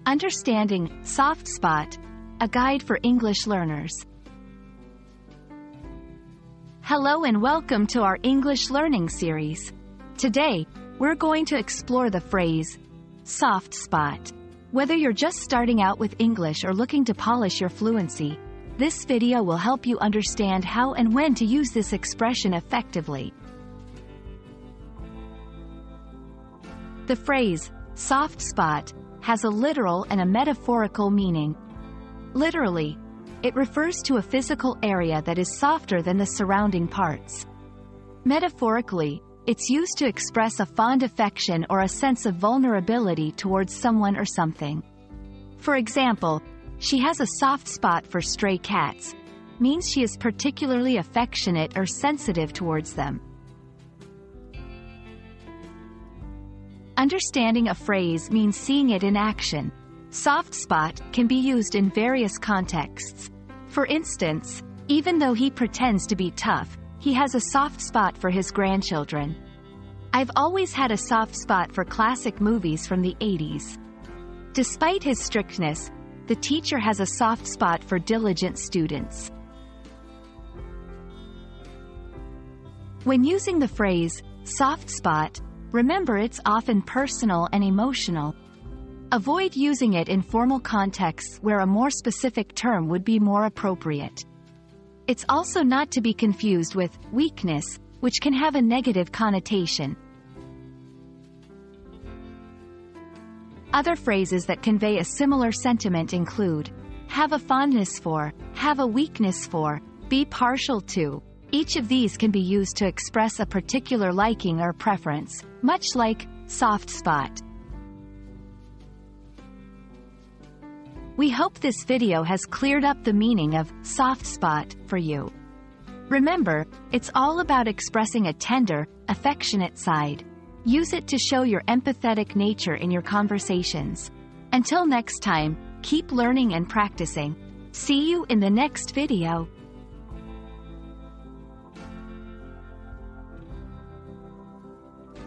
Understanding soft spot, a guide for English learners. Hello and welcome to our English learning series. Today, we're going to explore the phrase, soft spot. Whether you're just starting out with English or looking to polish your fluency, this video will help you understand how and when to use this expression effectively. The phrase, soft spot, has a literal and a metaphorical meaning. Literally, it refers to a physical area that is softer than the surrounding parts. Metaphorically, it's used to express a fond affection or a sense of vulnerability towards someone or something. For example, she has a soft spot for stray cats, means she is particularly affectionate or sensitive towards them. Understanding a phrase means seeing it in action. Soft spot can be used in various contexts. For instance, even though he pretends to be tough, he has a soft spot for his grandchildren. I've always had a soft spot for classic movies from the 80s. Despite his strictness, the teacher has a soft spot for diligent students. When using the phrase, soft spot, remember it's often personal and emotional. Avoid using it in formal contexts where a more specific term would be more appropriate. It's also not to be confused with weakness, which can have a negative connotation. Other phrases that convey a similar sentiment include have a fondness for, have a weakness for, be partial to. Each of these can be used to express a particular liking or preference, much like soft spot. We hope this video has cleared up the meaning of soft spot for you. Remember, it's all about expressing a tender, affectionate side. Use it to show your empathetic nature in your conversations. Until next time, keep learning and practicing. See you in the next video.